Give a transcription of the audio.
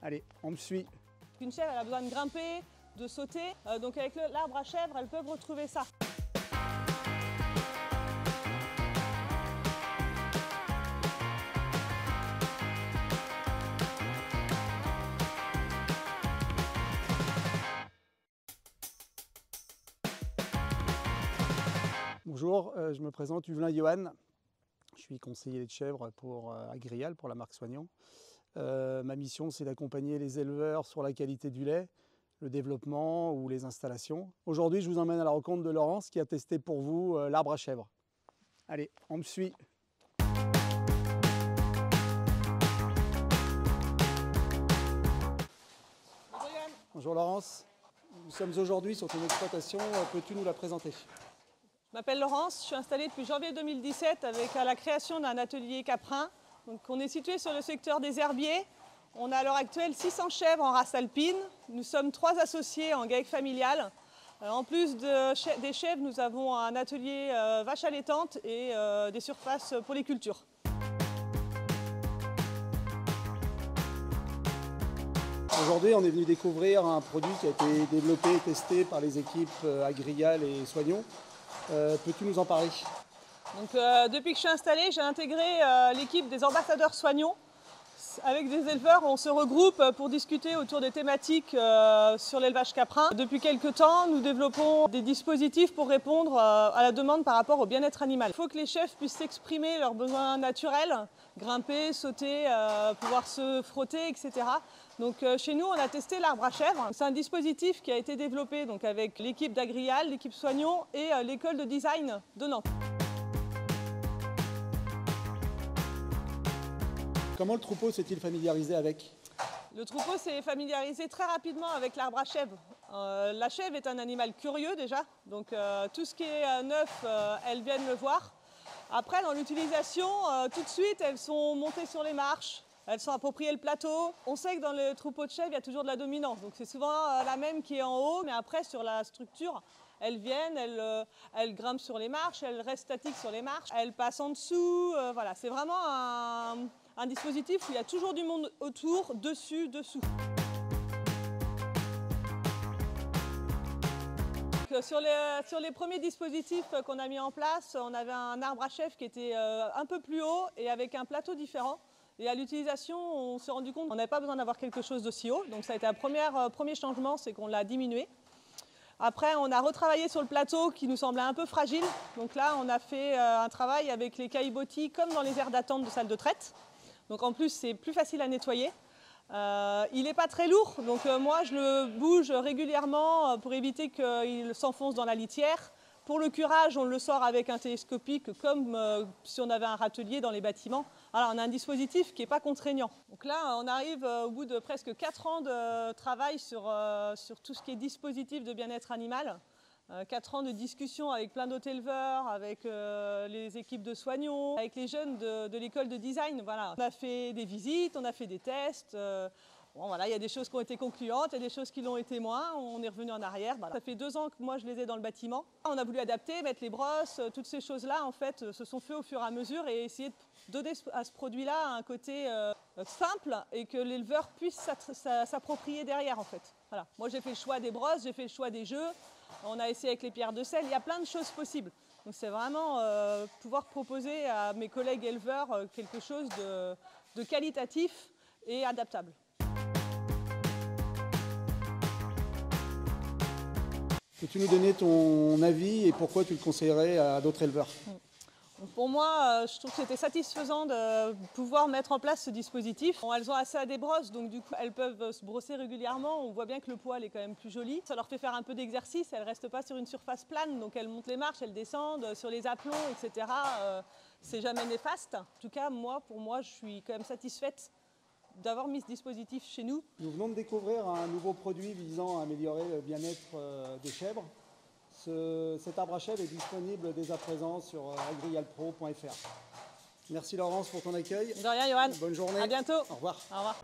Allez, on me suit. Une chèvre, elle a besoin de grimper, de sauter. Donc avec l'arbre à chèvre, elles peuvent retrouver ça. Bonjour, je me présente Huvelin Johan. Je suis conseiller de chèvres pour Agrial, pour la marque Soignon. Ma mission, c'est d'accompagner les éleveurs sur la qualité du lait, le développement ou les installations. Aujourd'hui, je vous emmène à la rencontre de Laurence qui a testé pour vous l'arbre à chèvre. Allez, on me suit. Bonjour Yann. Bonjour Laurence, nous sommes aujourd'hui sur ton exploitation, peux-tu nous la présenter? Je m'appelle Laurence, je suis installée depuis janvier 2017 avec la création d'un atelier caprin. Donc, on est situé sur le secteur des herbiers. On a à l'heure actuelle 600 chèvres en race alpine. Nous sommes 3 associés en GAEC familial. En plus des chèvres, nous avons un atelier vache allaitante et des surfaces pour les cultures. Aujourd'hui, on est venu découvrir un produit qui a été développé et testé par les équipes Agrial et Soignon. Peux-tu nous en parler? Donc, depuis que je suis installée, j'ai intégré l'équipe des ambassadeurs Soignon. Avec des éleveurs, on se regroupe pour discuter autour des thématiques sur l'élevage caprin. Depuis quelques temps, nous développons des dispositifs pour répondre à la demande par rapport au bien-être animal. Il faut que les chèvres puissent s'exprimer leurs besoins naturels, grimper, sauter, pouvoir se frotter, etc. Donc chez nous, on a testé l'arbre à chèvre. C'est un dispositif qui a été développé donc, avec l'équipe d'Agrial, l'équipe Soignon et l'école de design de Nantes. Comment le troupeau s'est-il familiarisé avec? Le troupeau s'est familiarisé très rapidement avec l'arbre à chèvre. La chèvre est un animal curieux déjà, donc tout ce qui est neuf, elles viennent le voir. Après, dans l'utilisation, tout de suite, elles sont montées sur les marches, elles sont appropriées le plateau. On sait que dans le troupeau de chèvres, il y a toujours de la dominance, donc c'est souvent la même qui est en haut, mais après, sur la structure, elles viennent, elles grimpent sur les marches, elles restent statiques sur les marches, elles passent en dessous. Voilà, c'est vraiment un dispositif où il y a toujours du monde autour, dessus, dessous. Sur les premiers dispositifs qu'on a mis en place, on avait un arbre à chèvre qui était un peu plus haut et avec un plateau différent. Et à l'utilisation, on s'est rendu compte qu'on n'avait pas besoin d'avoir quelque chose d'aussi haut. Donc ça a été un premier changement, c'est qu'on l'a diminué. Après, on a retravaillé sur le plateau qui nous semblait un peu fragile. Donc là, on a fait un travail avec les caillebotis comme dans les aires d'attente de salle de traite. Donc en plus, c'est plus facile à nettoyer. Il n'est pas très lourd, donc moi je le bouge régulièrement pour éviter qu'il s'enfonce dans la litière. Pour le curage, on le sort avec un télescopique comme si on avait un râtelier dans les bâtiments. Alors on a un dispositif qui n'est pas contraignant. Donc là, on arrive au bout de presque 4 ans de travail sur tout ce qui est dispositif de bien-être animal. 4 ans de discussion avec plein d'autres éleveurs, avec les équipes de Soignon, avec les jeunes de l'école de design. Voilà. On a fait des visites, on a fait des tests. Bon, voilà, il y a des choses qui ont été concluantes, il y a des choses qui l'ont été moins. On est revenu en arrière. Voilà. Ça fait 2 ans que moi je les ai dans le bâtiment. On a voulu adapter, mettre les brosses, toutes ces choses-là en fait se sont faites au fur et à mesure et essayer de donner à ce produit-là un côté simple et que l'éleveur puisse s'approprier derrière en fait. Voilà. Moi j'ai fait le choix des brosses, j'ai fait le choix des jeux. On a essayé avec les pierres de sel, il y a plein de choses possibles. Donc c'est vraiment pouvoir proposer à mes collègues éleveurs quelque chose de qualitatif et adaptable. Peux-tu nous donner ton avis et pourquoi tu le conseillerais à d'autres éleveurs? Pour moi, je trouve que c'était satisfaisant de pouvoir mettre en place ce dispositif. Elles ont assez à des brosses, donc du coup, elles peuvent se brosser régulièrement. On voit bien que le poil est quand même plus joli. Ça leur fait faire un peu d'exercice. Elles ne restent pas sur une surface plane, donc elles montent les marches, elles descendent sur les aplombs, etc. C'est jamais néfaste. En tout cas, pour moi, je suis quand même satisfaite d'avoir mis ce dispositif chez nous. Nous venons de découvrir un nouveau produit visant à améliorer le bien-être des chèvres. Cet arbre à chèvre est disponible dès à présent sur agrialpro.fr. Merci Laurence pour ton accueil. De rien, Johan. Bonne journée. À bientôt. Au revoir. Au revoir.